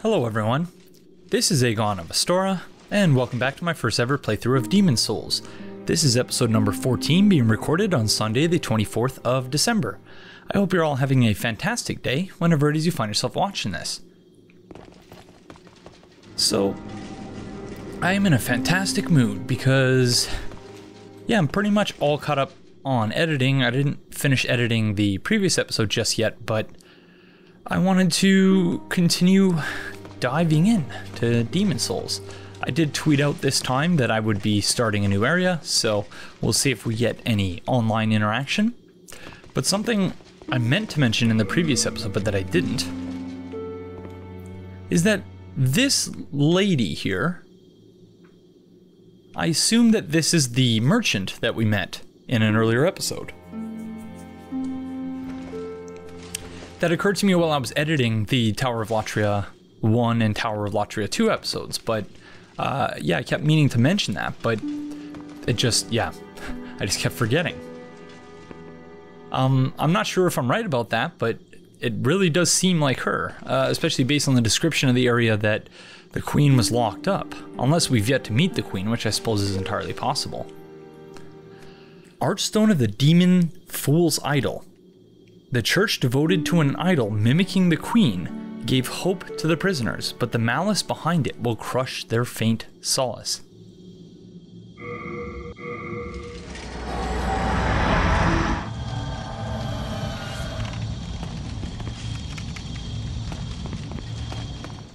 Hello everyone, this is Aegon of Astora, and welcome back to my first ever playthrough of Demon's Souls. This is episode number 14 being recorded on Sunday the 24th of December. I hope you're all having a fantastic day whenever it is you find yourself watching this. So, I am in a fantastic mood because, yeah, I'm pretty much all caught up on editing. I didn't finish editing the previous episode just yet, but I wanted to continue diving in to Demon's Souls. I did tweet out this time that I would be starting a new area, so we'll see if we get any online interaction. But something I meant to mention in the previous episode, but that I didn't, is that this lady here, I assume that this is the merchant that we met in an earlier episode. That occurred to me while I was editing the Tower of Latria 1 and Tower of Latria 2 episodes, but yeah, I kept meaning to mention that, but it just, yeah, I just kept forgetting. I'm not sure if I'm right about that, but it really does seem like her, especially based on the description of the area that the Queen was locked up, unless we've yet to meet the Queen, which I suppose is entirely possible. Archstone of the Demon Fool's Idol. The church devoted to an idol mimicking the Queen gave hope to the prisoners, but the malice behind it will crush their faint solace.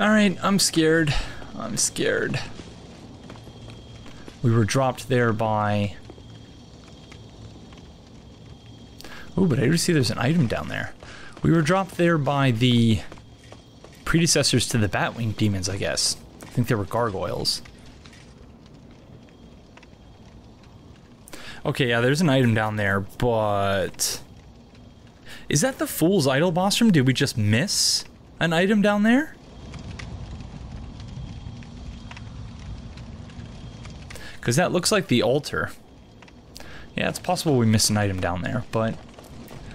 Alright, I'm scared. I'm scared. We were dropped there by... Oh, but I do see there's an item down there. We were dropped there by the predecessors to the Batwing demons, I guess. I think they were gargoyles. Okay, yeah, there's an item down there, but... Is that the Fool's Idol boss room? Did we just miss an item down there? Because that looks like the altar. Yeah, it's possible we missed an item down there, but...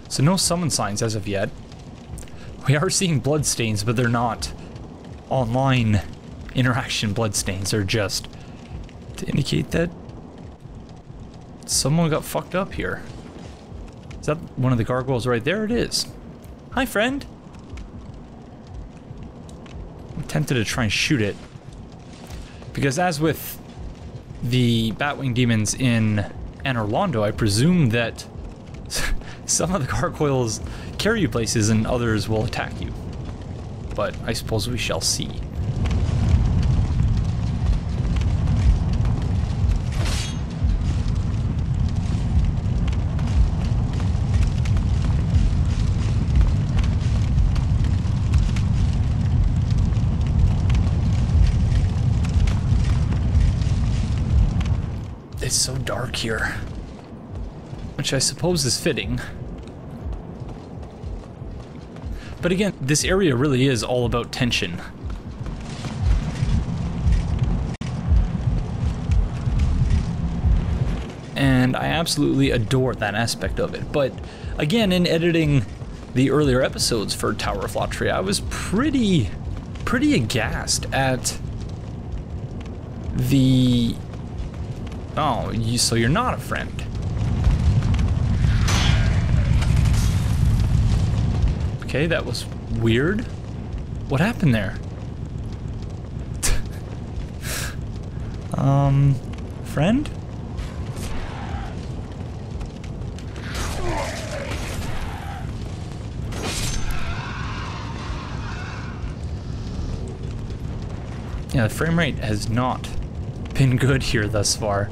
So no summon signs as of yet. We are seeing bloodstains, but they're not online interaction bloodstains. They're just to indicate that someone got fucked up here. Is that one of the gargoyles right there? It is. Hi, friend. I'm tempted to try and shoot it. Because as with the Batwing demons in Anor Londo, I presume that some of the gargoyles carry you places and others will attack you. But I suppose we shall see. It's so dark here, which I suppose is fitting. But again, this area really is all about tension. And I absolutely adore that aspect of it. But again, in editing the earlier episodes for Tower of Latria, I was pretty aghast at the... Oh, so you're not a friend. Okay, that was weird. What happened there? Friend? Yeah, the frame rate has not been good here thus far.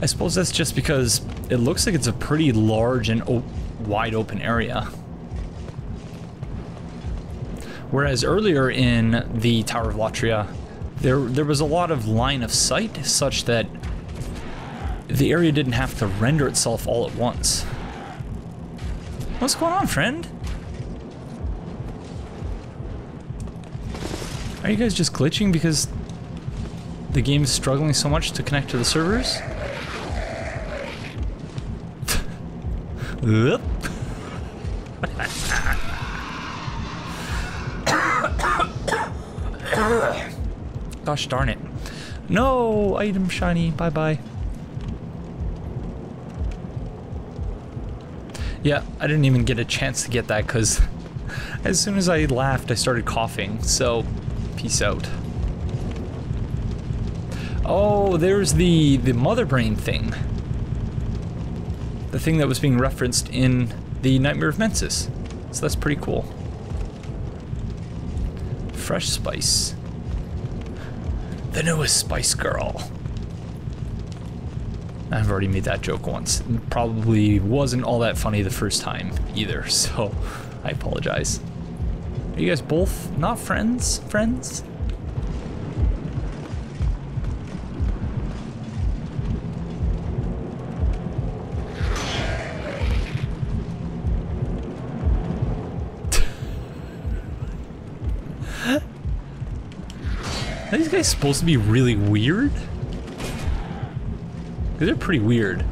I suppose that's just because it looks like it's a pretty large and wide open area. Whereas earlier in the Tower of Latria, there was a lot of line of sight such that the area didn't have to render itself all at once. What's going on, friend? Are you guys just glitching because the game is struggling so much to connect to the servers? Gosh darn it. No! Item shiny. Bye-bye. Yeah, I didn't even get a chance to get that because as soon as I laughed, I started coughing. So, peace out. Oh, there's the mother brain thing. The thing that was being referenced in the Nightmare of Mensis. So that's pretty cool. Fresh spice. The newest Spice Girl. I've already made that joke once. Probably wasn't all that funny the first time either, so I apologize. Are you guys both not friends? Friends? Are these guys supposed to be really weird? Because they're pretty weird.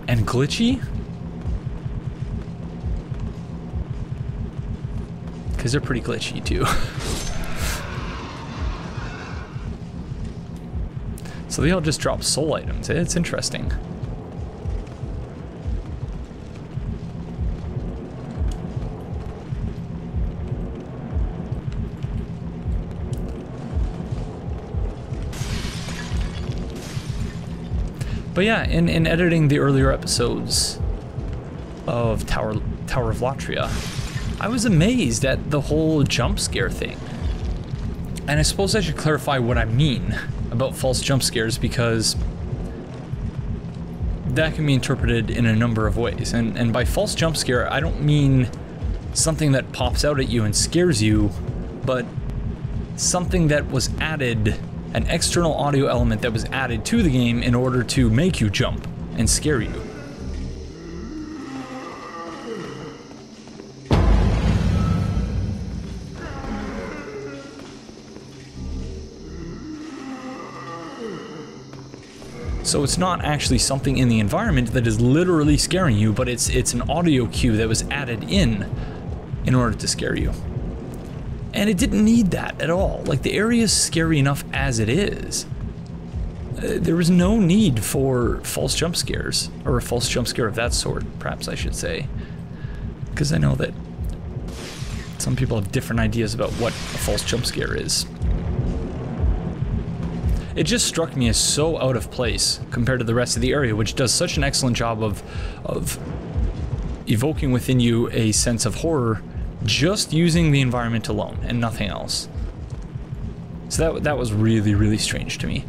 And glitchy? Because they're pretty glitchy too. So they all just drop soul items. It's interesting. But yeah, in editing the earlier episodes of Tower of Latria, I was amazed at the whole jump scare thing. And I suppose I should clarify what I mean about false jump scares, because that can be interpreted in a number of ways. And by false jump scare, I don't mean something that pops out at you and scares you, but something that was added, an external audio element that was added to the game in order to make you jump and scare you. So it's not actually something in the environment that is literally scaring you, but it's an audio cue that was added in order to scare you. And it didn't need that at all. Like, the area is scary enough as it is. There was no need for false jump scares, or a false jump scare of that sort, perhaps I should say. Because I know that some people have different ideas about what a false jump scare is. It just struck me as so out of place compared to the rest of the area, which does such an excellent job of evoking within you a sense of horror just using the environment alone and nothing else. So that was really, really strange to me.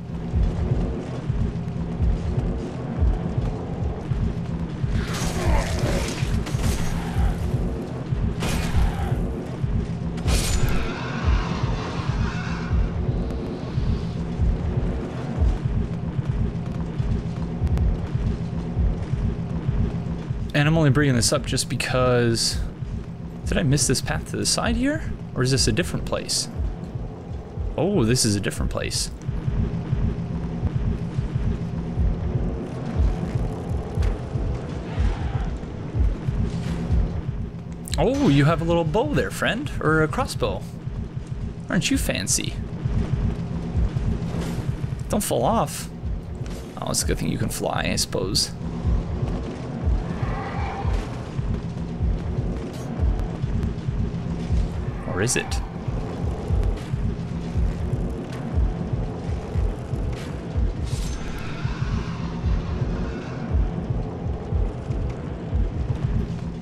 And I'm only bringing this up just because... Did I miss this path to the side here? Or is this a different place? Oh, this is a different place. Oh, you have a little bow there, friend. Or a crossbow. Aren't you fancy? Don't fall off. Oh, it's a good thing you can fly, I suppose. Or is it?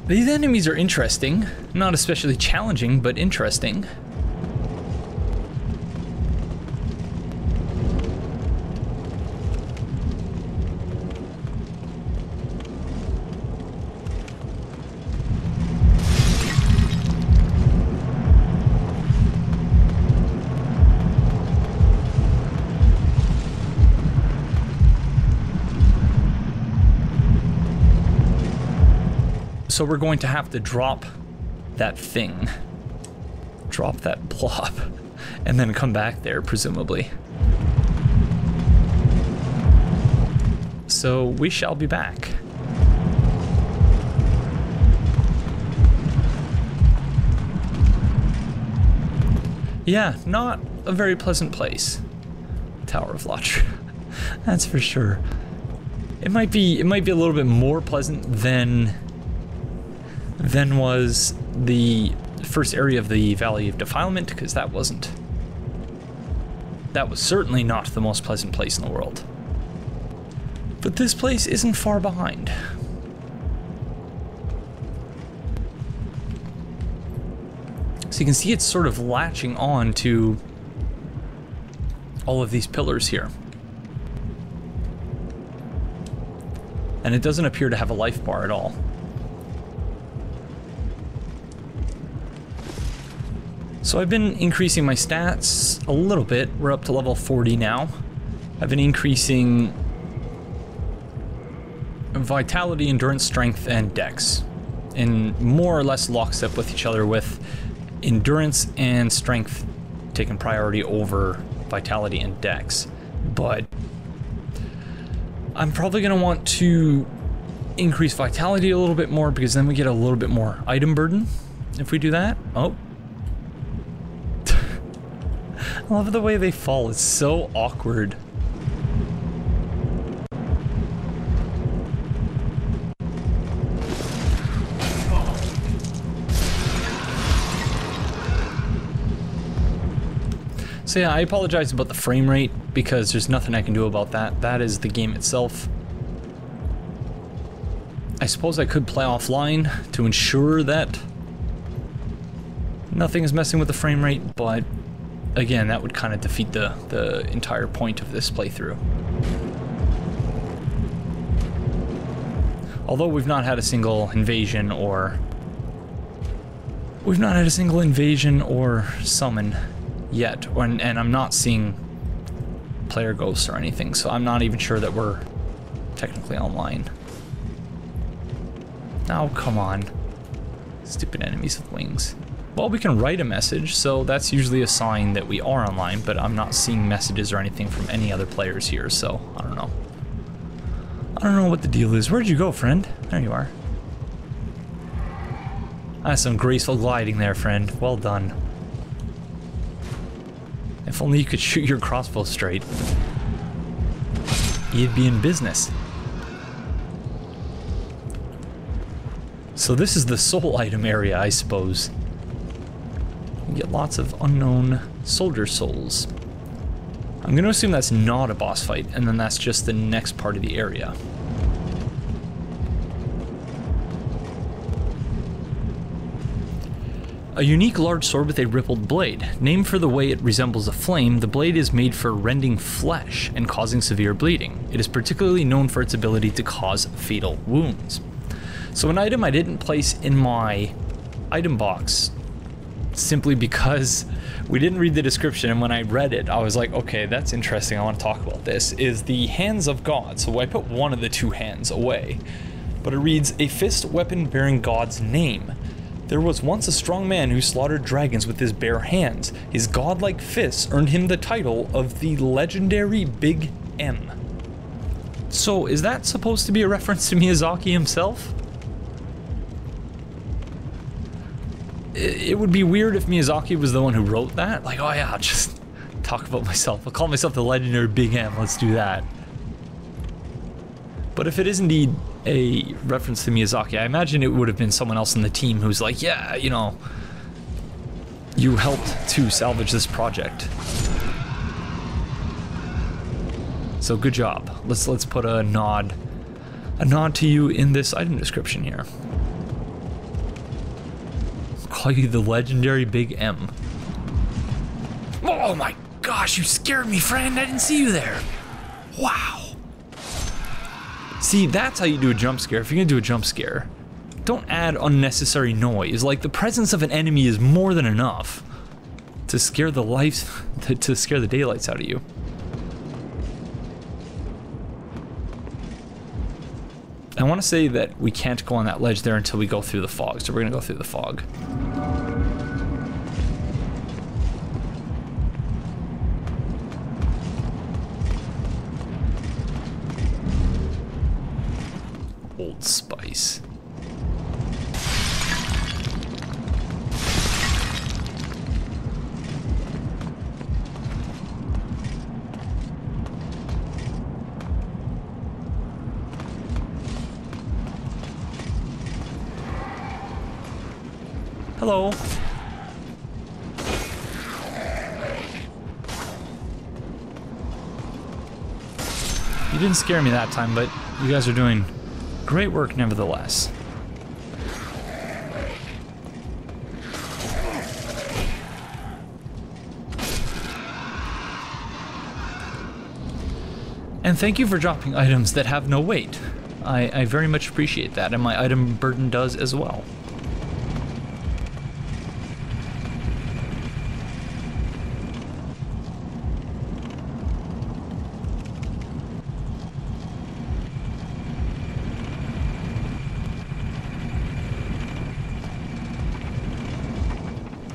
These enemies are interesting. Not especially challenging, but interesting. So we're going to have to drop that thing. Drop that blob. And then come back there, presumably. So we shall be back. Yeah, not a very pleasant place. Tower of Latria. That's for sure. It might be a little bit more pleasant than was the first area of the Valley of Defilement, because that was certainly not the most pleasant place in the world. But this place isn't far behind. So you can see it's sort of latching on to all of these pillars here. And it doesn't appear to have a life bar at all. So I've been increasing my stats a little bit. We're up to level 40 now. I've been increasing vitality, endurance, strength, and dex in more or less lockstep with each other, with endurance and strength taking priority over vitality and dex. But I'm probably going to want to increase vitality a little bit more, because then we get a little bit more item burden if we do that. Oh. I love the way they fall. It's so awkward. So yeah, I apologize about the frame rate, because there's nothing I can do about that. That is the game itself. I suppose I could play offline to ensure that nothing is messing with the frame rate, but again, that would kind of defeat the entire point of this playthrough. Although we've not had a single invasion or summon yet, and I'm not seeing player ghosts or anything, so I'm not even sure that we're technically online. Oh, come on. Stupid enemies with wings. Well, we can write a message, so that's usually a sign that we are online, but I'm not seeing messages or anything from any other players here, so I don't know. I don't know what the deal is. Where'd you go, friend? There you are. That's some graceful gliding there, friend. Well done. If only you could shoot your crossbow straight, you'd be in business. So this is the soul item area, I suppose. You get lots of unknown soldier souls. I'm going to assume that's not a boss fight, and then that's just the next part of the area. A unique large sword with a rippled blade. Named for the way it resembles a flame, the blade is made for rending flesh and causing severe bleeding. It is particularly known for its ability to cause fatal wounds. So an item I didn't place in my item box simply because we didn't read the description, and when I read it I was like, okay, that's interesting, I want to talk about this, is the Hands of God. So I put one of the two hands away, but it reads, a fist weapon bearing God's name. There was once a strong man who slaughtered dragons with his bare hands. His godlike fists earned him the title of the legendary Big M. So is that supposed to be a reference to Miyazaki himself? It would be weird if Miyazaki was the one who wrote that. Like, oh yeah, I'll just talk about myself. I'll call myself the legendary Big M. Let's do that. But if it is indeed a reference to Miyazaki, I imagine it would have been someone else in the team who's like, yeah, you know, you helped to salvage this project. So good job. Let's put a nod to you in this item description here. I'll call you the legendary Big M. Oh my gosh, you scared me, friend. I didn't see you there. Wow. See, that's how you do a jump scare. If you're gonna do a jump scare, don't add unnecessary noise. Like, the presence of an enemy is more than enough to scare the to scare the daylights out of you. I want to say that we can't go on that ledge there until we go through the fog, so we're gonna go through the fog. Old Spice. Hello. You didn't scare me that time, but you guys are doing great work nevertheless. And thank you for dropping items that have no weight. I very much appreciate that, and my item burden does as well.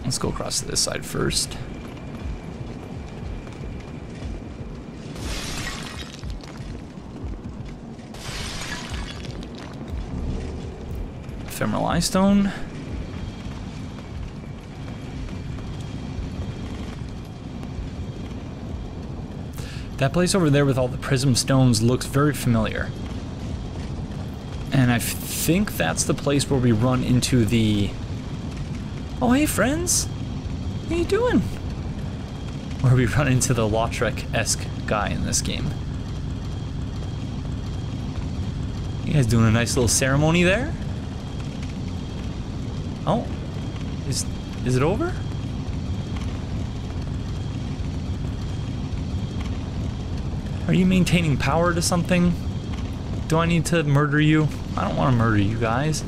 Let's go across to this side first. Ephemeral eye stone. That place over there with all the prism stones looks very familiar. And I think that's the place where we run into the... Oh, hey friends! What are you doing? Where we run into the Latria-esque guy in this game. You guys doing a nice little ceremony there? Oh, is it over? Are you maintaining power to something? Do I need to murder you? I don't want to murder you guys.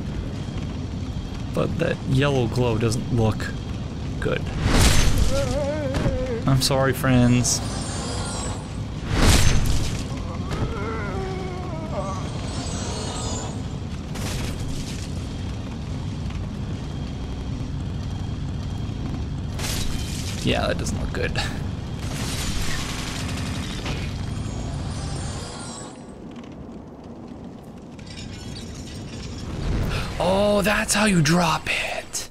But that yellow glow doesn't look good. I'm sorry, friends. Yeah, that doesn't look good. Oh, that's how you drop it.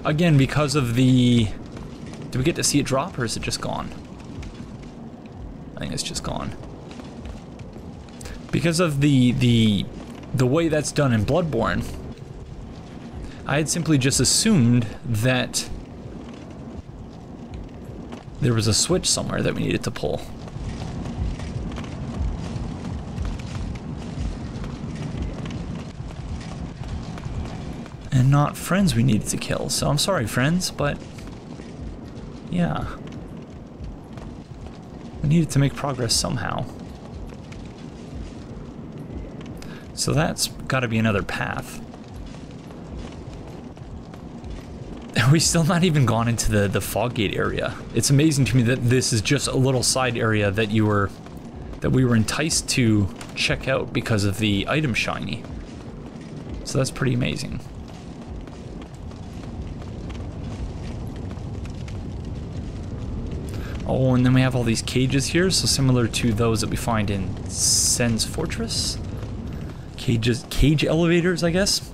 Again, because of the... Did we get to see it drop, or is it just gone? I think it's just gone. Because of the way that's done in Bloodborne, I had simply just assumed that there was a switch somewhere that we needed to pull. And not friends we needed to kill, so I'm sorry, friends, but yeah. We needed to make progress somehow. So that's gotta be another path. We still not even gone into the fog gate area. It's amazing to me that this is just a little side area that we were enticed to check out because of the item shiny. So that's pretty amazing. Oh, and then we have all these cages here, so similar to those that we find in Sen's Fortress. Cage elevators, I guess.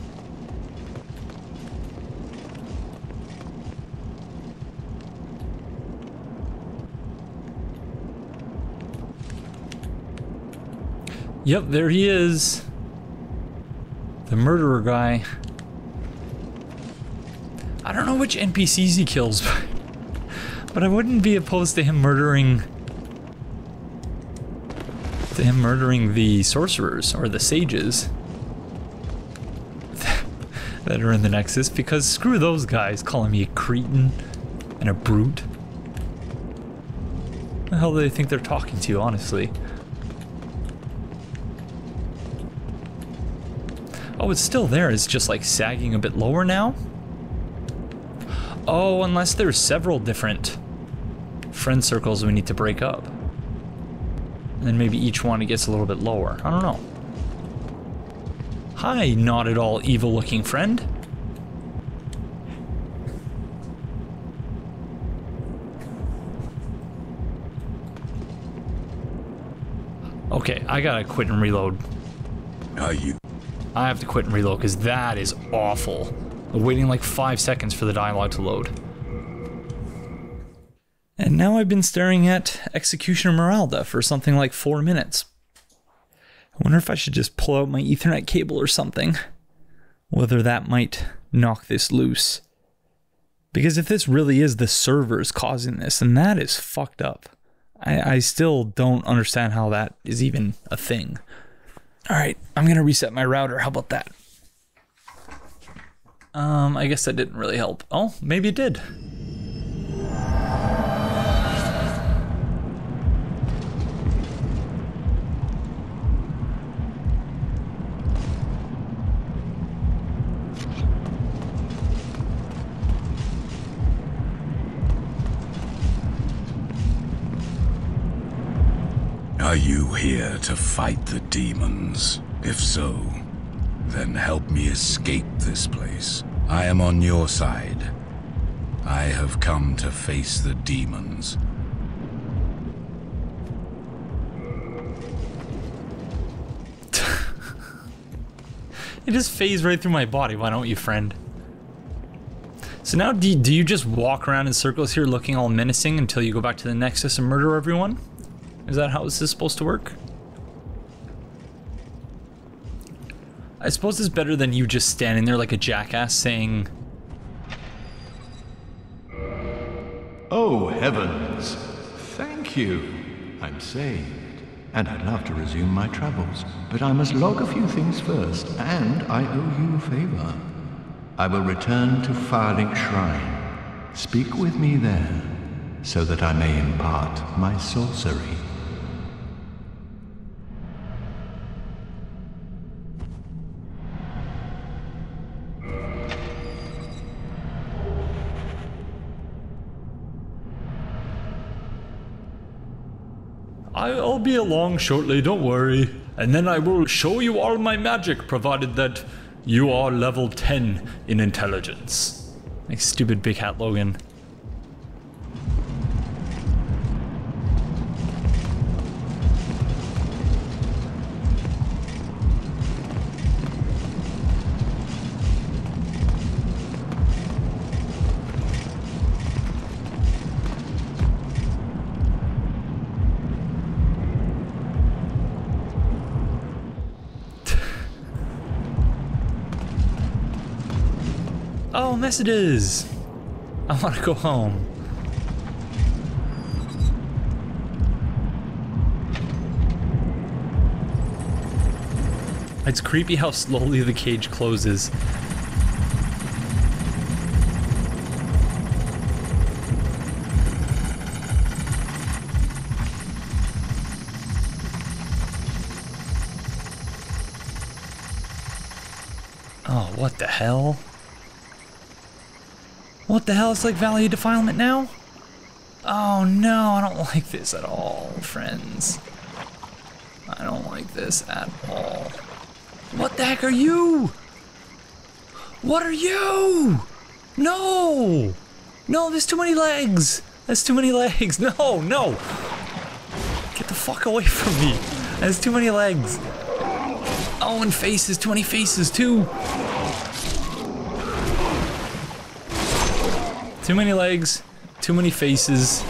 Yep, there he is. The murderer guy. I don't know which NPCs he kills, but I wouldn't be opposed to him murdering the sorcerers or the sages that are in the Nexus, because screw those guys calling me a cretin and a brute. What the hell do they think they're talking to, honestly? Oh, it's still there, it's just like sagging a bit lower now? Oh, unless there's several different friend circles we need to break up. And then maybe each one it gets a little bit lower. I don't know. Hi, not at all evil looking friend. Okay, I gotta quit and reload. I have to quit and reload because that is awful. I'm waiting like 5 seconds for the dialogue to load. And now I've been staring at Executioner Meralda for something like 4 minutes. I wonder if I should just pull out my Ethernet cable or something. Whether that might knock this loose. Because if this really is the servers causing this, then that is fucked up. I still don't understand how that is even a thing. Alright, I'm gonna reset my router. How about that? I guess that didn't really help. Oh, maybe it did. Are you here to fight the demons? If so, then help me escape this place. I am on your side. I have come to face the demons. It just phased right through my body. Why don't you, friend? So now do you just walk around in circles here looking all menacing until you go back to the Nexus and murder everyone? Is that how this is supposed to work? I suppose it's better than you just standing there like a jackass saying... Oh, heavens! Thank you! I'm saved, and I'd love to resume my travels, but I must log a few things first, and I owe you a favor. I will return to Firelink Shrine. Speak with me there, so that I may impart my sorcery. I'll be along shortly, don't worry. And then I will show you all my magic, provided that you are level 10 in intelligence. Like stupid Big Hat Logan. Oh, messages! I want to go home. It's creepy how slowly the cage closes. Oh, what the hell? What the hell? It's like Valley of Defilement now? Oh no, I don't like this at all, friends. I don't like this at all. What the heck are you? What are you? No! No, there's too many legs! That's too many legs. No, no! Get the fuck away from me. There's too many legs. Oh, and faces. Too many faces, too. Too many legs, too many faces.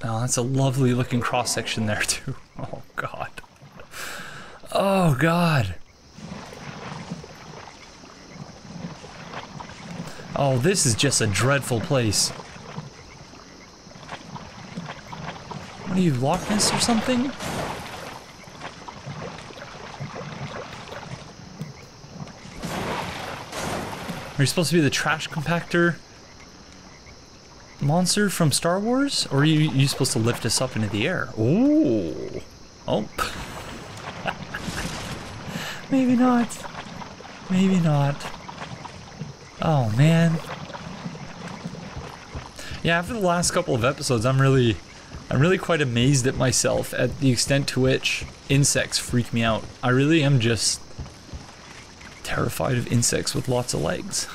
Oh, that's a lovely looking cross section there too. Oh god. Oh god. Oh, this is just a dreadful place. What are you, Loch Ness or something? Are you supposed to be the trash compactor monster from Star Wars? Or are you supposed to lift us up into the air? Ooh. Oh. Maybe not. Maybe not. Oh, man. Yeah, after the last couple of episodes, I'm really quite amazed at myself at the extent to which insects freak me out. I really am just terrified of insects with lots of legs.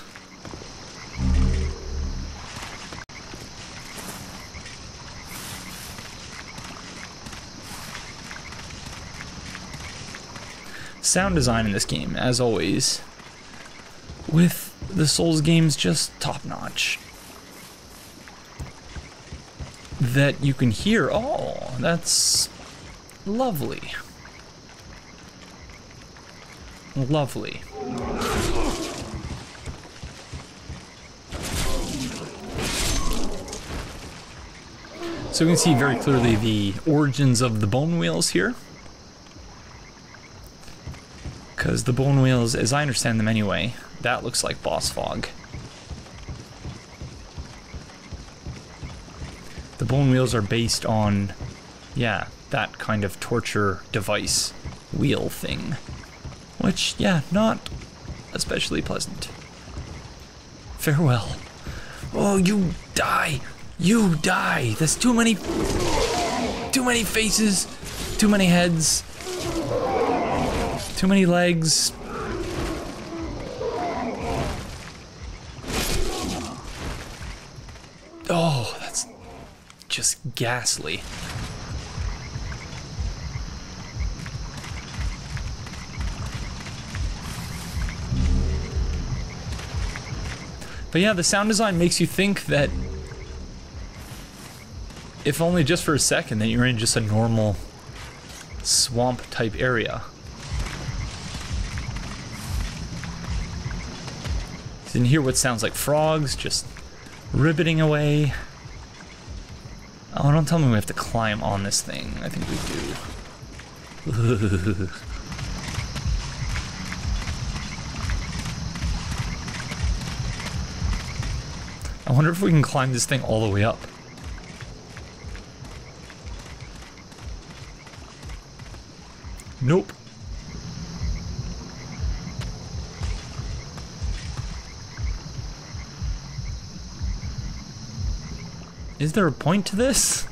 Sound design in this game, as always, with the Souls games, just top notch. that you can hear. Oh, that's lovely. Lovely. So we can see very clearly the origins of the bone wheels here. Because the bone wheels, as I understand them anyway, that looks like boss fog. The bone wheels are based on, yeah, that kind of torture device wheel thing. Which, yeah, not especially pleasant. Farewell. Oh, you die! You die! There's too many faces, too many heads, too many legs. Oh, that's just ghastly. But yeah, the sound design makes you think that, if only just for a second, that you're in just a normal swamp type area. You can hear what sounds like frogs just ribbiting away. Oh, don't tell me we have to climb on this thing. I think we do. I wonder if we can climb this thing all the way up. Nope. Is there a point to this?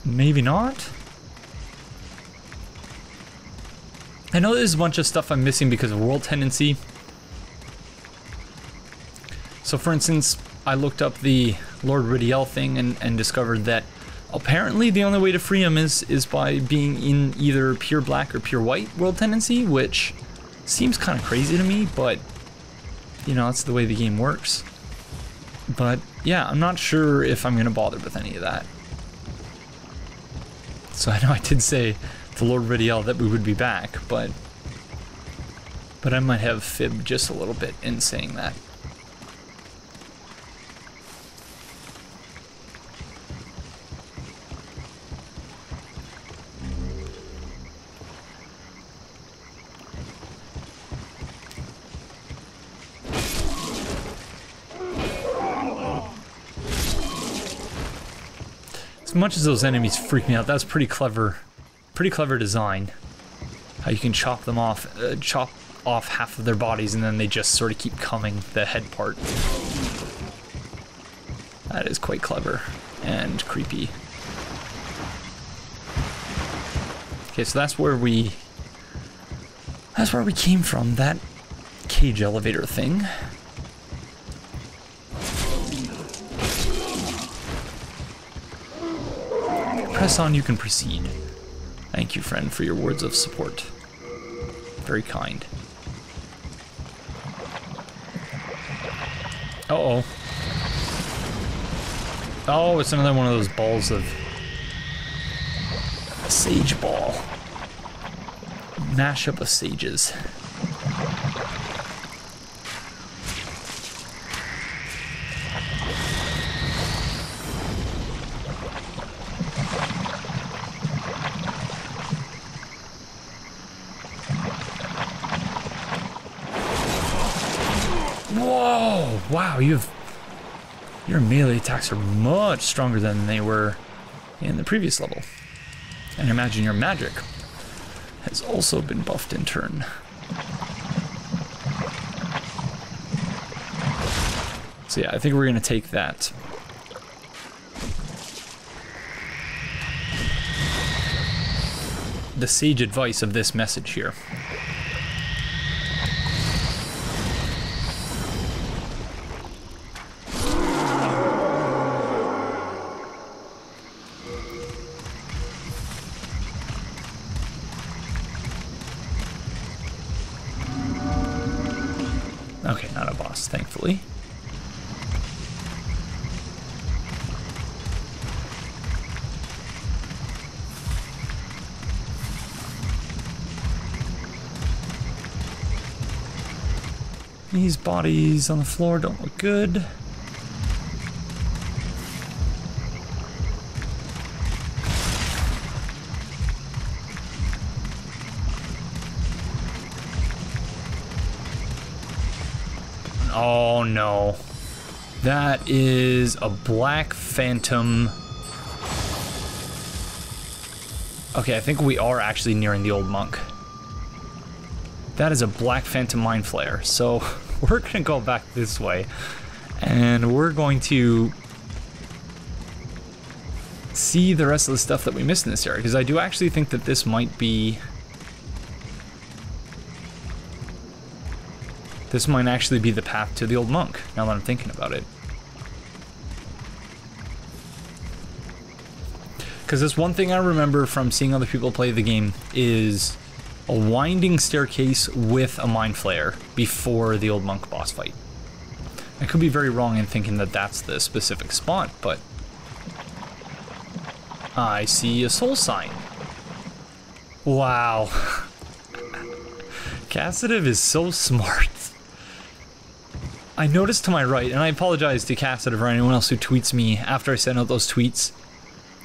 Maybe not? I know there's a bunch of stuff I'm missing because of world tendency. So for instance, I looked up the Lord Ridiel thing and discovered that apparently the only way to free him is by being in either pure black or pure white world tendency, which seems kind of crazy to me, but you know, that's the way the game works. But yeah, I'm not sure if I'm going to bother with any of that. So I know I did say to Lord Ridiel that we would be back, but I might have fibbed just a little bit in saying that. As much as those enemies freak me out, that's pretty clever design. How you can chop them off, chop off half of their bodies and then they just sort of keep coming, the head part. That is quite clever and creepy. Okay, so that's where we came from, that cage elevator thing. Press on, you can proceed. Thank you, friend, for your words of support. Very kind. Uh-oh. Oh, it's another one of those balls of... a sage ball. Mashup of sages. Whoa! Wow, your melee attacks are much stronger than they were in the previous level. And imagine your magic has also been buffed in turn. So yeah, I think we're gonna take that. The sage advice of this message here. Okay, not a boss, thankfully. These bodies on the floor don't look good. Oh no. That is a black phantom. Okay, I think we are actually nearing the old monk. That is a black phantom mind flare. So we're gonna go back this way and we're going to see the rest of the stuff that we missed in this area, because I do actually think that this might be... This might actually be the path to the old monk, now that I'm thinking about it. Because there's one thing I remember from seeing other people play the game is a winding staircase with a mind flare before the old monk boss fight. I could be very wrong in thinking that that's the specific spot, but I see a soul sign. Wow. Cassidiv is so smart. I noticed to my right, and I apologize to Cassidiv or anyone else who tweets me after I send out those tweets,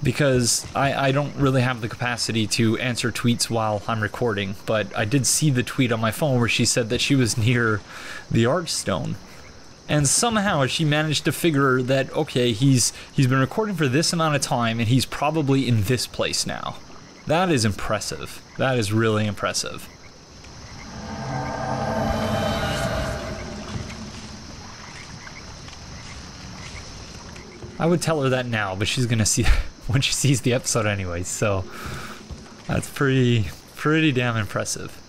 because I don't really have the capacity to answer tweets while I'm recording, but I did see the tweet on my phone where she said that she was near the Archstone. And somehow she managed to figure that, okay, he's been recording for this amount of time and he's probably in this place now. That is impressive. That is really impressive. I would tell her that now, but she's gonna see when she sees the episode anyway, so that's pretty damn impressive.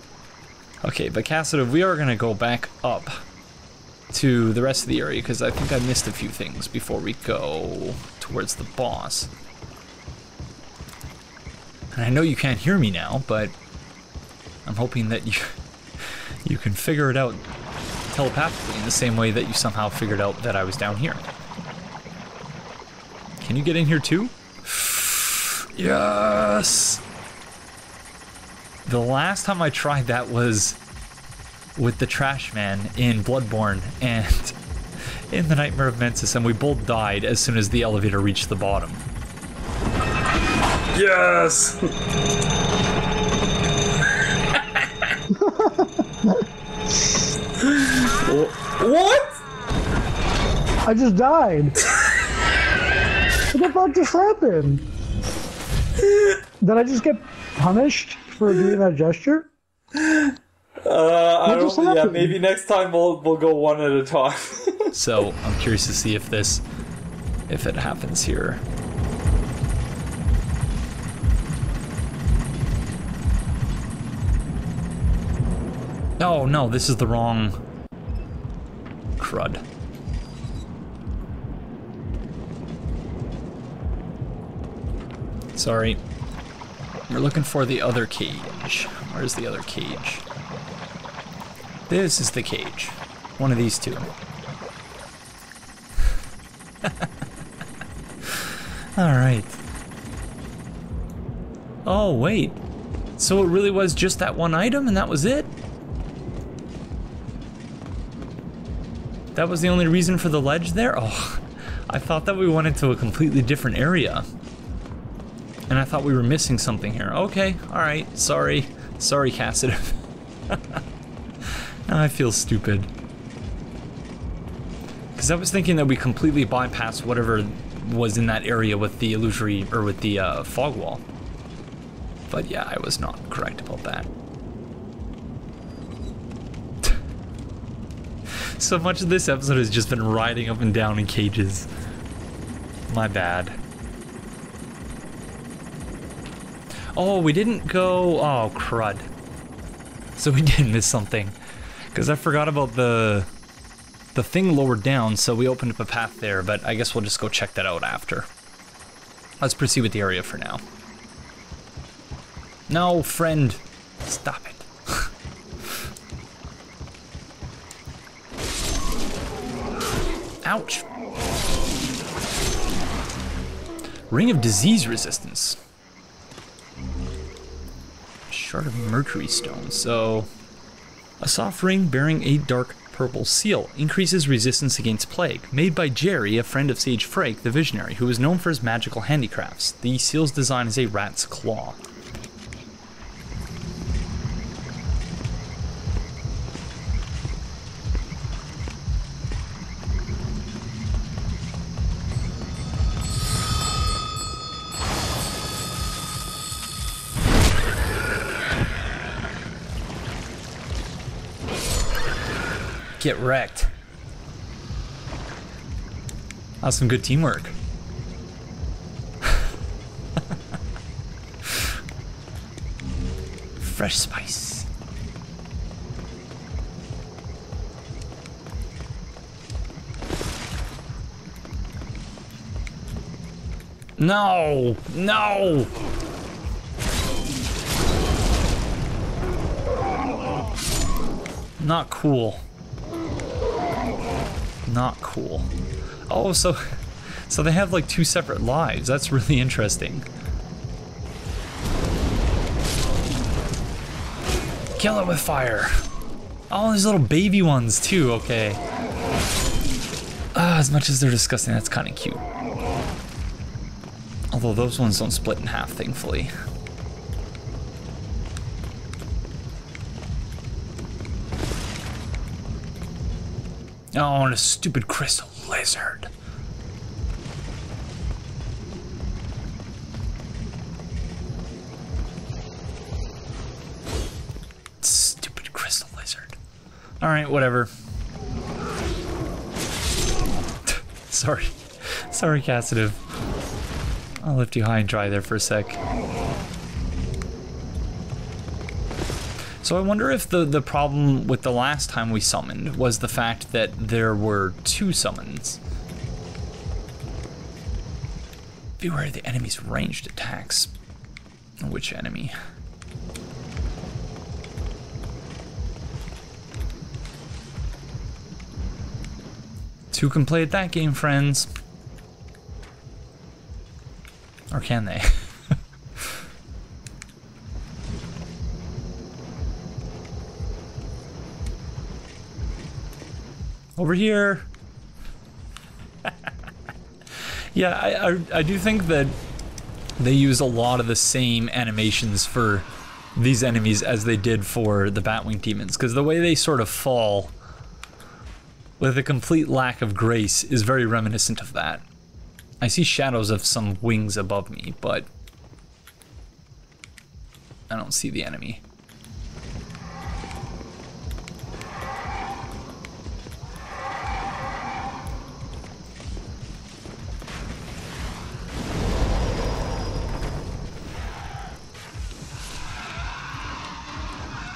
Okay, but Cassidiv, we are gonna go back up to the rest of the area, because I think I missed a few things before we go towards the boss. And I know you can't hear me now, but I'm hoping that you can figure it out telepathically in the same way that you somehow figured out that I was down here. Can you get in here too? Yes! The last time I tried that was with the Trash Man in Bloodborne and in the Nightmare of Mensis, and we both died as soon as the elevator reached the bottom. Yes! What? I just died. What the fuck just happened? Did I just get punished for doing that gesture? I don't. Yeah, maybe next time we'll go one at a time. So I'm curious to see if it happens here. Oh no, this is the wrong crud. Sorry. We're looking for the other cage. Where's the other cage? This is the cage. One of these two. Alright. Oh, wait. So it really was just that one item and that was it? That was the only reason for the ledge there? Oh, I thought that we went into a completely different area. And I thought we were missing something here. Okay, alright, sorry. Sorry, Cassidiv. Now I feel stupid. Because I was thinking that we completely bypassed whatever was in that area with the illusory, or with the fog wall. But yeah, I was not correct about that. So much of this episode has just been riding up and down in cages. My bad. Oh, we didn't go... Oh, crud. So we did miss something. Because I forgot about the thing lowered down, so we opened up a path there, but I guess we'll just go check that out after. Let's proceed with the area for now. No, friend. Stop it. Ouch. Ring of disease resistance. Shard of mercury stone. So, a soft ring bearing a dark purple seal increases resistance against plague. Made by Jerry, a friend of Sage Frake, the Visionary, who is known for his magical handicrafts. The seal's design is a rat's claw. Get wrecked. That's some good teamwork. Fresh spice. No! No! Not cool. Not cool. Oh, so they have like 2 separate lives. That's really interesting. Kill it with fire. Oh, these little baby ones too. Okay. As much as they're disgusting, that's kind of cute. Although those ones don't split in half, thankfully. Oh, and a stupid crystal lizard. Stupid crystal lizard. Alright, whatever. Sorry. Sorry, Cassidy. I'll lift you high and dry there for a sec. So I wonder if the problem with the last time we summoned was the fact that there were 2 summons. Beware the enemy's ranged attacks. Which enemy? Two can play at that game, friends. Or can they? Over here. Yeah, I do think that they use a lot of the same animations for these enemies as they did for the Batwing demons, because the way they sort of fall with a complete lack of grace is very reminiscent of that. I see shadows of some wings above me, but I don't see the enemy.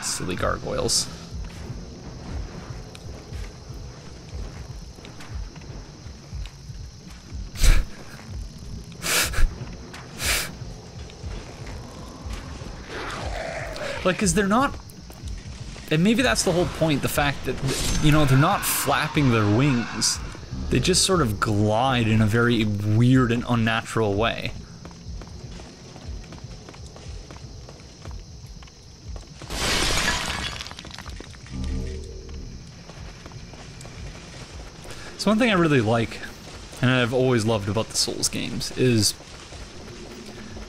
Silly gargoyles. Like, 'cause they're not, and maybe that's the whole point, the fact that, you know, they're not flapping their wings. They just sort of glide in a very weird and unnatural way. So one thing I really like, and I've always loved about the Souls games, is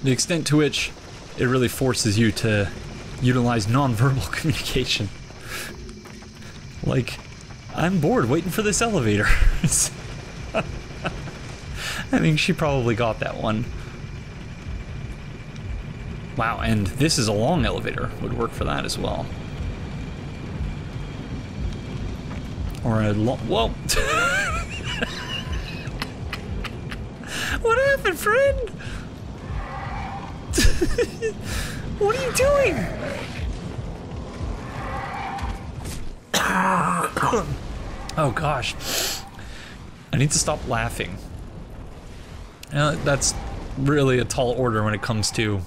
the extent to which it really forces you to utilize non-verbal communication. Like, I'm bored waiting for this elevator. I think she probably got that one. Wow, and this is a long elevator. Would work for that as well. Or a long... Whoa! What happened, friend? What are you doing? Oh gosh. I need to stop laughing. That's really a tall order when it comes to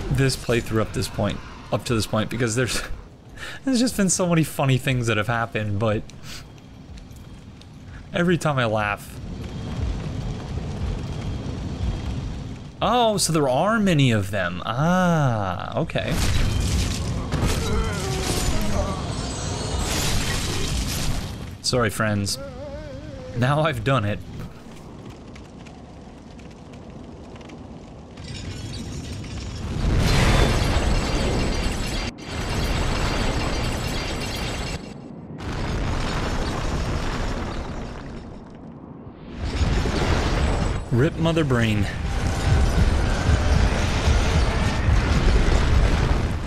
this playthrough up to this point, because there's just been so many funny things that have happened, but Every time I laugh. Oh, so there are many of them. Ah, okay. Sorry, friends. Now I've done it. Rip mother brain.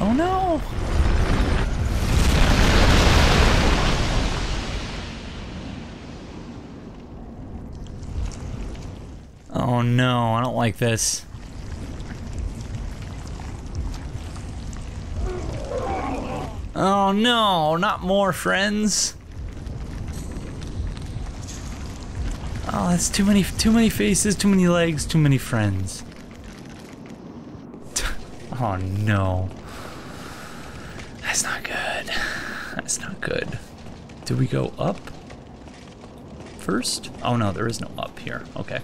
Oh no! Oh no, I don't like this. Oh no, not more friends. Oh, that's too many faces, too many legs, too many friends. Oh no. That's not good. That's not good. Do we go up first? Oh no, there is no up here. Okay.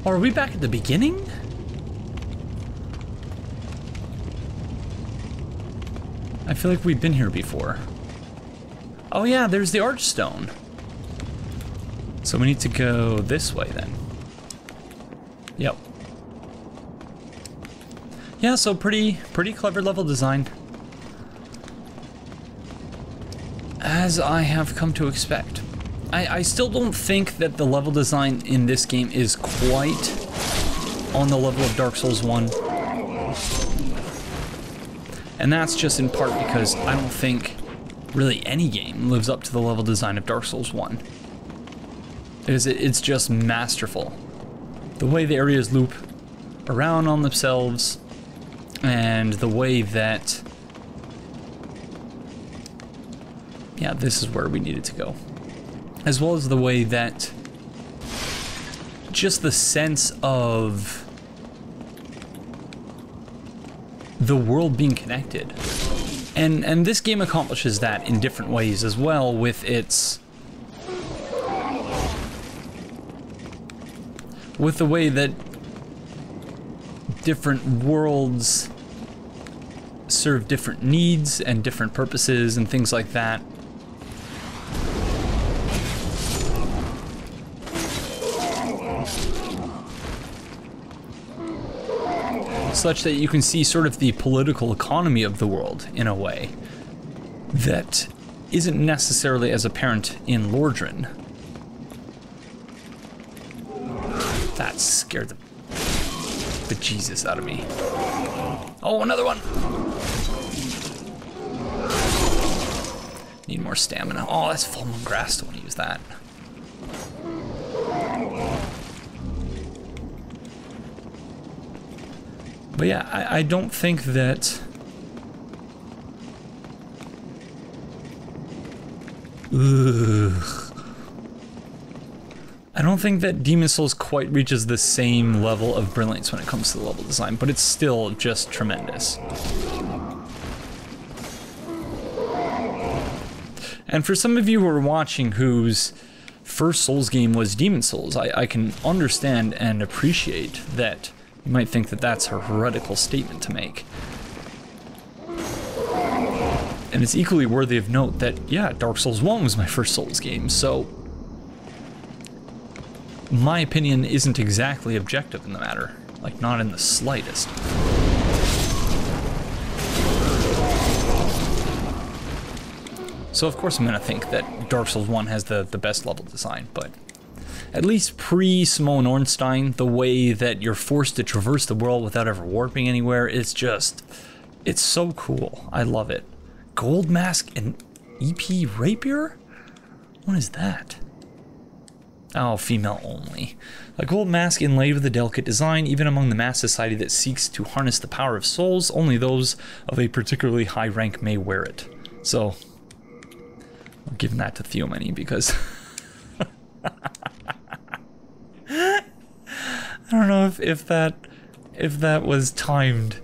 Are we back at the beginning? I feel like we've been here before. Oh yeah, there's the Archstone. So we need to go this way then. Yep. Yeah, so pretty clever level design. As I have come to expect. I still don't think that the level design in this game is quite on the level of Dark Souls 1. And that's just in part because I don't think really any game lives up to the level design of Dark Souls 1. Because it's just masterful. The way the areas loop around on themselves, and the way that... Yeah, this is where we needed to go. As well as the way that just the sense of the world being connected. And this game accomplishes that in different ways as well, with its... with the way that different worlds serve different needs and different purposes and things like that. Such that you can see sort of the political economy of the world in a way that isn't necessarily as apparent in Lordran. That scared the bejesus out of me. Oh, another one! Need more stamina. Oh, that's full moon grass. Don't want to use that. But yeah, I don't think that... Ugh. I don't think that Demon's Souls quite reaches the same level of brilliance when it comes to the level design, but it's still just tremendous. And for some of you who are watching whose first Souls game was Demon's Souls, I can understand and appreciate that you might think that that's a heretical statement to make. And it's equally worthy of note that, yeah, Dark Souls 1 was my first Souls game, so my opinion isn't exactly objective in the matter. Like, not in the slightest. So of course I'm gonna think that Dark Souls 1 has the best level design, but at least pre-Simone Ornstein, the way that you're forced to traverse the world without ever warping anywhere, it's just, it's so cool. I love it. Gold Mask and EP Rapier? What is that? Oh, female only. A gold mask inlaid with a delicate design, even among the mass society that seeks to harness the power of souls, only those of a particularly high rank may wear it. So, I'm giving that to Theomany because... I don't know if that was timed,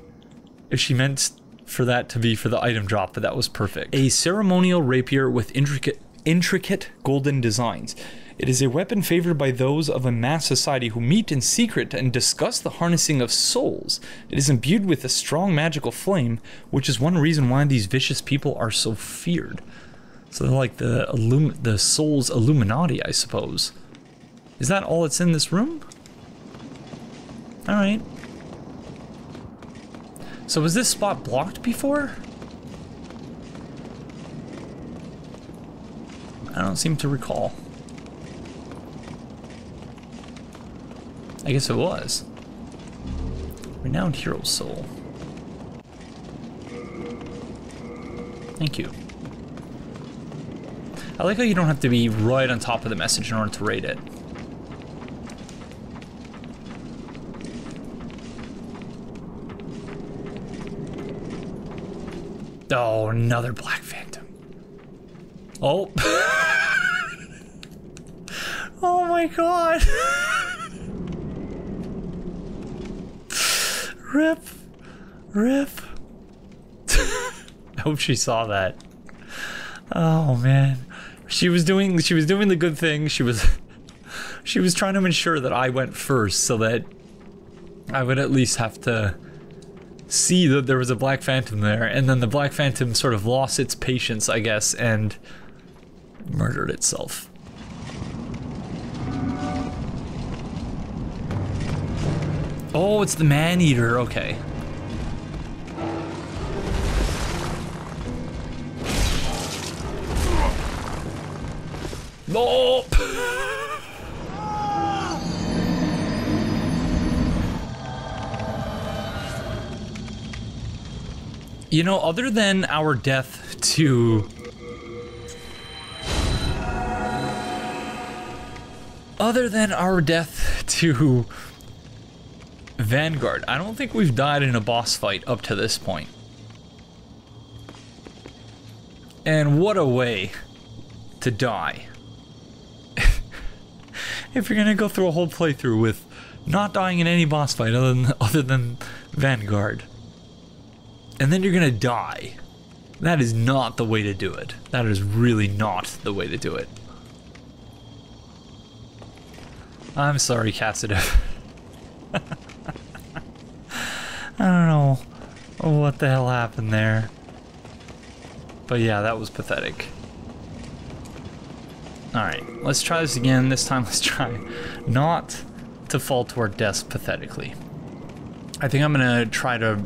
if she meant for that to be for the item drop, but that was perfect. A ceremonial rapier with intricate golden designs. It is a weapon favored by those of a mass society who meet in secret and discuss the harnessing of souls. It is imbued with a strong magical flame, which is one reason why these vicious people are so feared. So they're like the soul's Illuminati, I suppose. Is that all that's in this room? Alright. So was this spot blocked before? I don't seem to recall. I guess it was. Renowned hero soul. Thank you. I like how you don't have to be right on top of the message in order to rate it. Oh, another Black Phantom. Oh. Oh my god. Rip. Rip. I hope she saw that. Oh man. She was doing the good thing. She was trying to ensure that I went first so that I would at least have to see that there was a Black Phantom there, and then the Black Phantom sort of lost its patience, I guess, and murdered itself. Oh, it's the Maneater, okay. No! You know, other than our death to... Vanguard, I don't think we've died in a boss fight up to this point. And what a way to die. If you're gonna go through a whole playthrough with not dying in any boss fight other than Vanguard, and then you're gonna die, that is not the way to do it. That is really not the way to do it. I'm sorry, Cassidy. I don't know what the hell happened there. But yeah, that was pathetic. Alright, let's try this again. This time let's try not to fall to our deaths pathetically. I think I'm gonna try to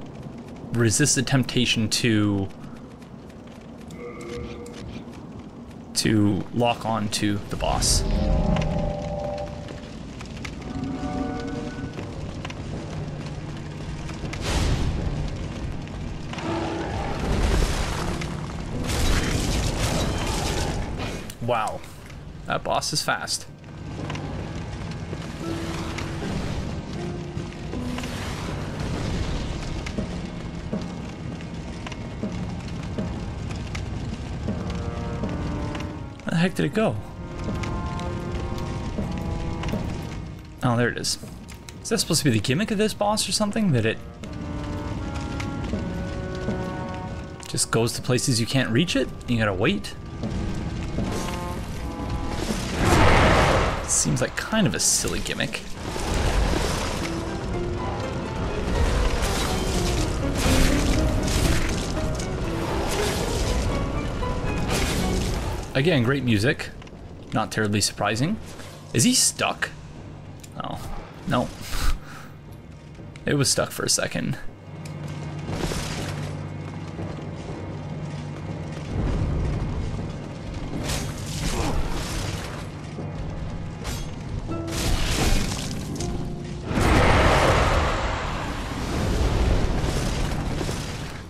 resist the temptation to lock on to the boss. Wow, that boss is fast. Where the heck did it go? Oh, there it is. Is that supposed to be the gimmick of this boss or something? That it just goes to places you can't reach it? You gotta wait? Seems like kind of a silly gimmick. Again, great music. Not terribly surprising. Is he stuck? Oh, no. It was stuck for a second.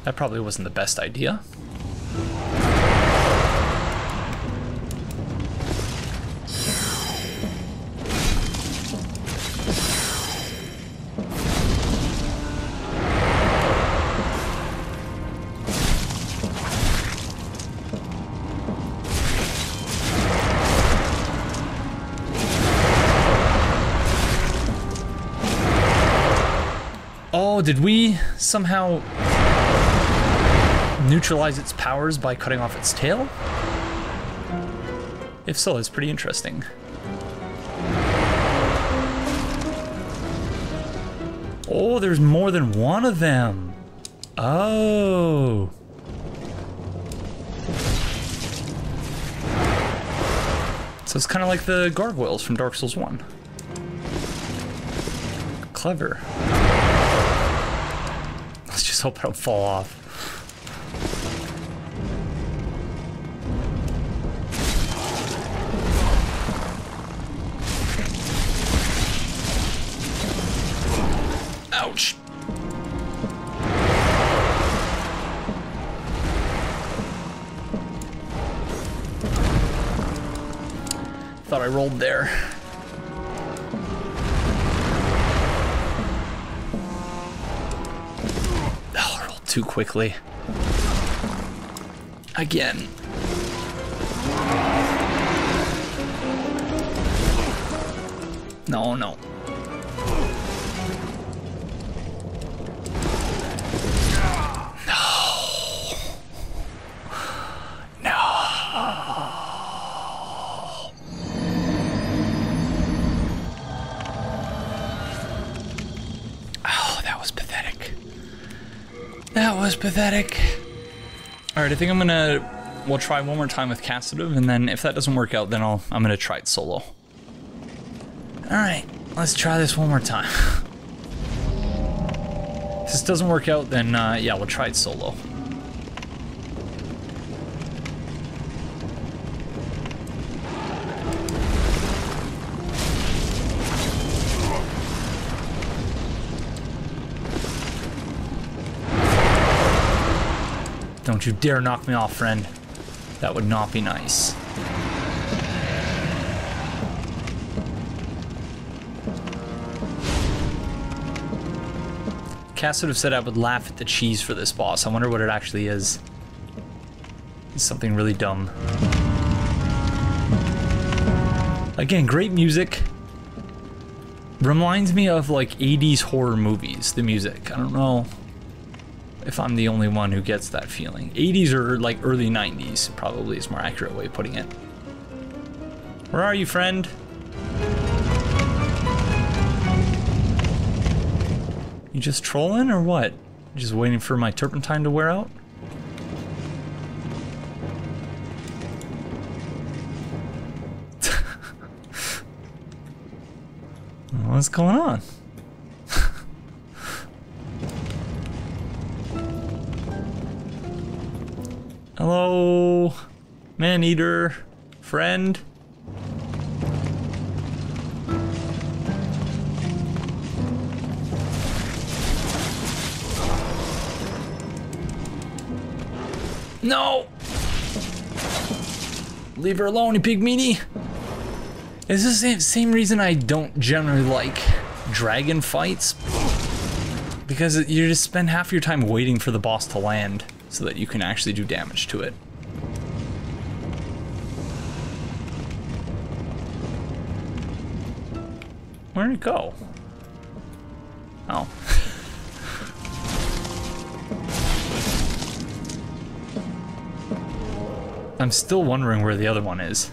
That probably wasn't the best idea. Oh, did we somehow neutralize its powers by cutting off its tail? If so, it's pretty interesting. Oh, there's more than one of them. Oh. So it's kind of like the gargoyles from Dark Souls 1. Clever. Let's just hope I don't fall off. Ouch. Thought I rolled there. Oh, I rolled too quickly. Again. No, no. That was pathetic. Alright, I think we'll try one more time with Cassitive, and then if that doesn't work out, then I'm gonna try it solo. Alright, let's try this one more time. If this doesn't work out, then yeah, we'll try it solo. Don't you dare knock me off, friend. That would not be nice. Cass would have said I would laugh at the cheese for this boss. I wonder what it actually is. It's something really dumb. Again, great music. Reminds me of like 80s horror movies, the music. I don't know if I'm the only one who gets that feeling. 80s or like early 90s probably is more accurate way of putting it. Where are you, friend? You just trolling or what? Just waiting for my turpentine to wear out? What's going on? Hello, Maneater, friend. No! Leave her alone, you pig meanie. It's the same reason I don't generally like dragon fights. Because you just spend half your time waiting for the boss to land so that you can actually do damage to it. Where'd it go? Oh. I'm still wondering where the other one is.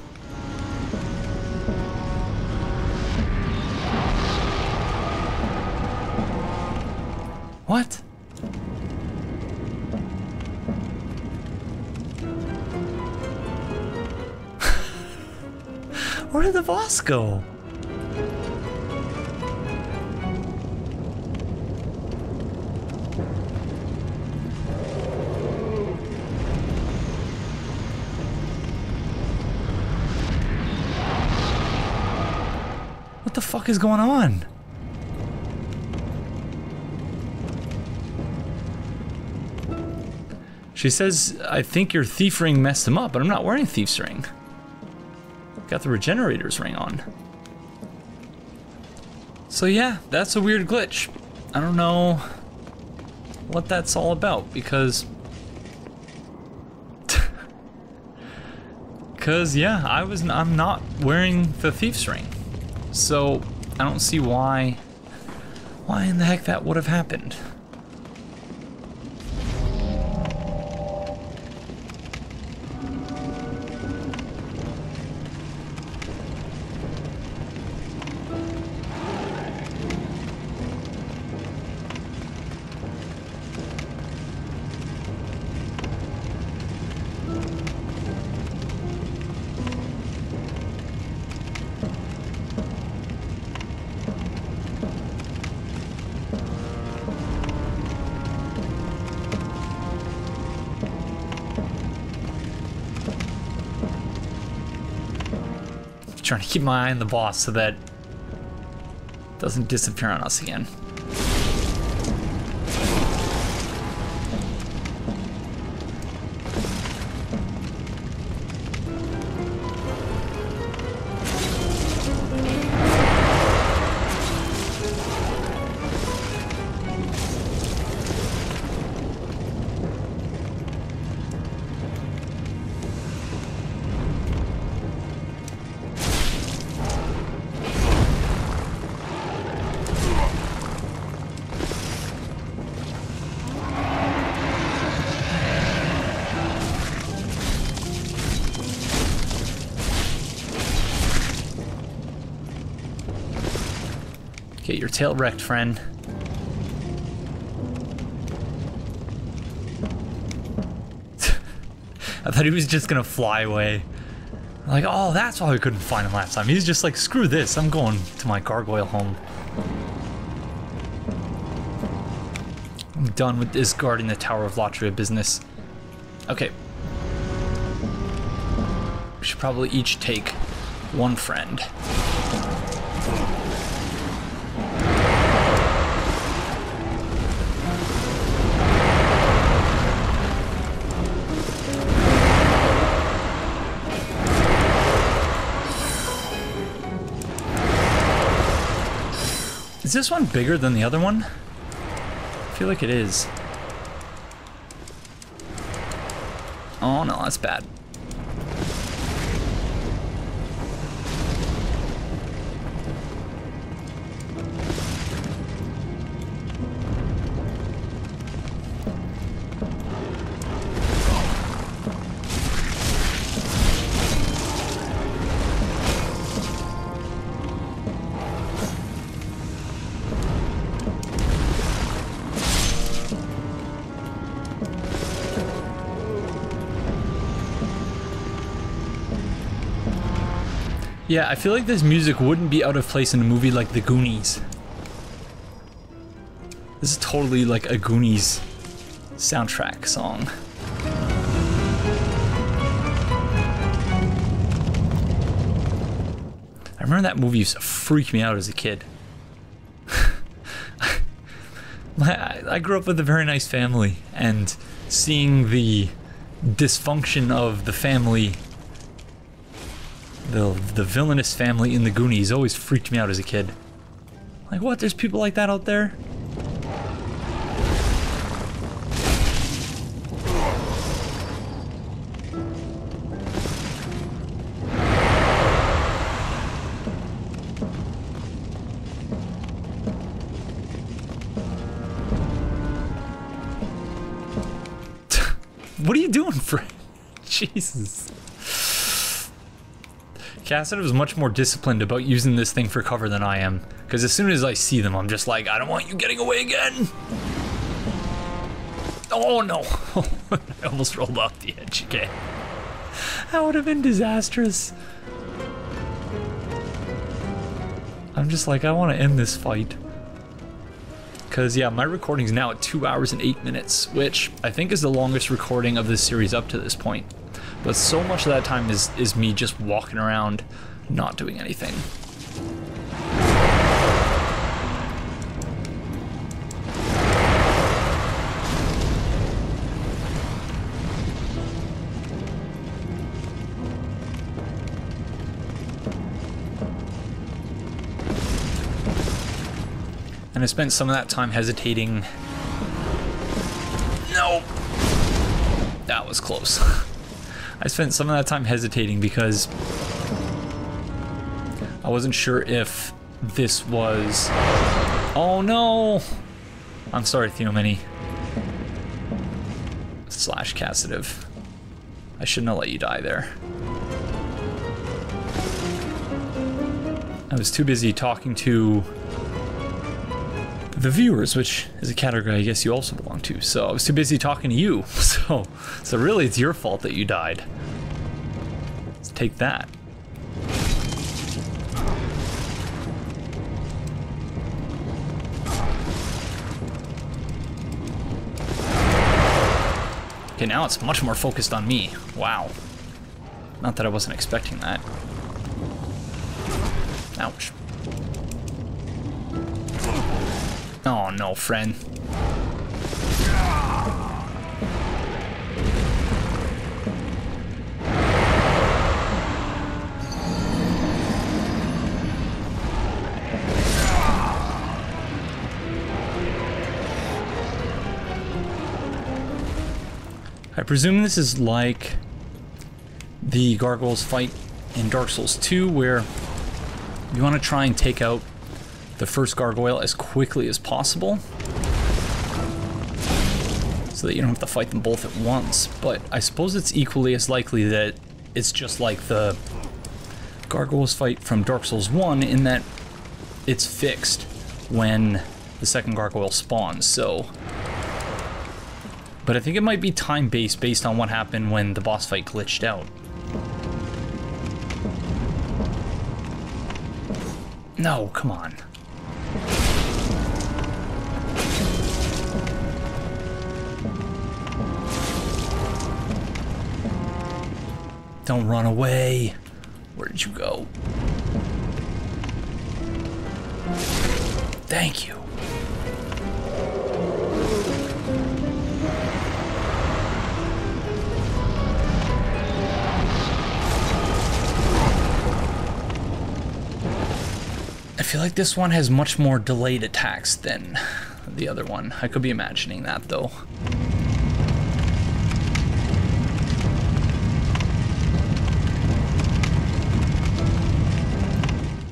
What? Where did the boss go? What the fuck is going on? She says, I think your thief ring messed him up, but I'm not wearing a thief's ring. Got the regenerator's ring on. So yeah, that's a weird glitch. I don't know what that's all about because yeah, I'm not wearing the thief's ring. So I don't see why why in the heck that would have happened. Trying to keep my eye on the boss so that it doesn't disappear on us again. Get your tail wrecked, friend. I thought he was just gonna fly away. Like, oh, that's why we couldn't find him last time. He's just like, screw this, I'm going to my gargoyle home. I'm done with this guarding the Tower of Latria business. Okay. We should probably each take one friend. Is this one bigger than the other one? I feel like it is. Oh no, that's bad. Yeah, I feel like this music wouldn't be out of place in a movie like The Goonies. This is totally like a Goonies soundtrack song. I remember that movie used to freak me out as a kid. I grew up with a very nice family, and seeing the dysfunction of the family, the villainous family in the Goonies, always freaked me out as a kid. Like, what? There's people like that out there? What are you doing, Fred? Jesus. Cassidy was much more disciplined about using this thing for cover than I am, because as soon as I see them, I'm just like, I don't want you getting away again. Oh no. I almost rolled off the edge again. That would have been disastrous. I'm just like, I want to end this fight. Because, yeah, my recording's now at 2 hours and 8 minutes, which I think is the longest recording of this series up to this point. But so much of that time is me just walking around, not doing anything. And I spent some of that time hesitating. No! That was close. I spent some of that time hesitating because I wasn't sure if this was... Oh no! I'm sorry, Theomini. Slash Cassidiv. I shouldn't have let you die there. I was too busy talking to the viewers, which is a category I guess you also belong to. So I was too busy talking to you. So really it's your fault that you died. Let's take that. Okay, now it's much more focused on me. Wow. Not that I wasn't expecting that. Ouch. Oh no, friend. I presume this is like the gargoyles fight in Dark Souls 2, where you want to try and take out the first gargoyle as quickly as possible so that you don't have to fight them both at once. But I suppose it's equally as likely that it's just like the gargoyles fight from Dark Souls 1 in that it's fixed when the second gargoyle spawns, so... But I think it might be time-based based on what happened when the boss fight glitched out. No, come on. Don't run away. Where did you go? Thank you. I feel like this one has much more delayed attacks than the other one. I could be imagining that though.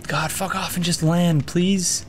God, fuck off and just land, please.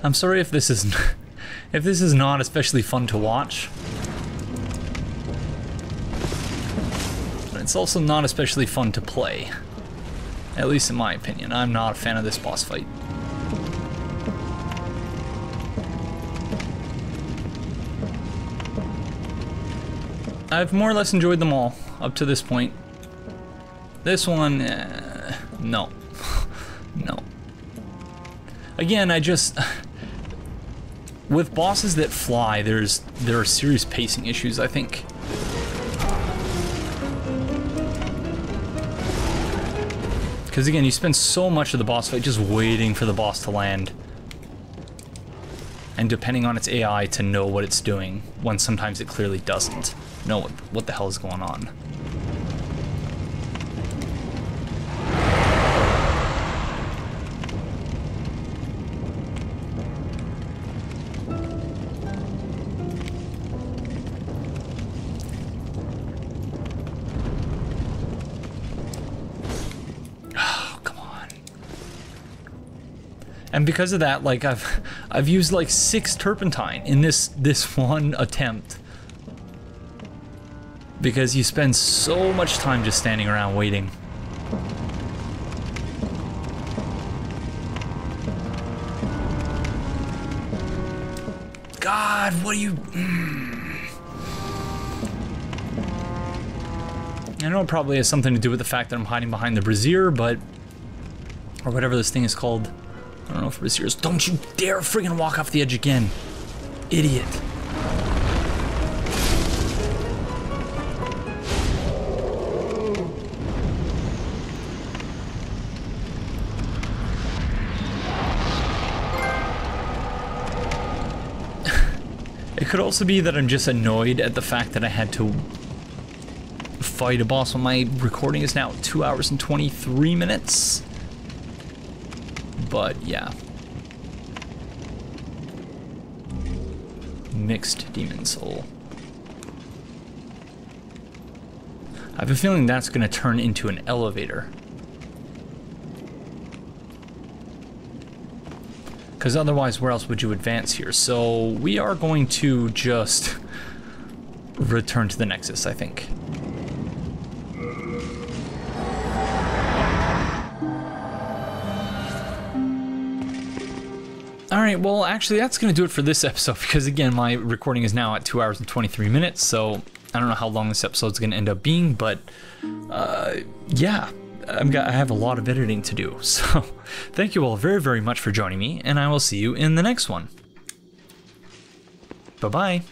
I'm sorry if this is if this is not especially fun to watch. But it's also not especially fun to play. At least in my opinion. I'm not a fan of this boss fight. I've more or less enjoyed them all up to this point. This one, no. No. again, I just... with bosses that fly, there are serious pacing issues, I think. Because again, you spend so much of the boss fight just waiting for the boss to land. And depending on its AI to know what it's doing, when sometimes it clearly doesn't know what the hell is going on. And because of that, like I've used like 6 turpentine in this one attempt. Because you spend so much time just standing around waiting. God, what do you... I know it probably has something to do with the fact that I'm hiding behind the brazier, but... or whatever this thing is called. I don't know if braziers. Don't you dare friggin' walk off the edge again. Idiot. It could also be that I'm just annoyed at the fact that I had to fight a boss when my recording is now 2 hours and 23 minutes. But yeah. Mixed demon soul. I have a feeling that's going to turn into an elevator. Because otherwise, where else would you advance here? So we are going to just return to the Nexus, I think. Alright, well actually that's going to do it for this episode, because again my recording is now at 2 hours and 23 minutes, so I don't know how long this episode is going to end up being, but yeah, I have a lot of editing to do, so thank you all very, very much for joining me, and I will see you in the next one. Bye-bye.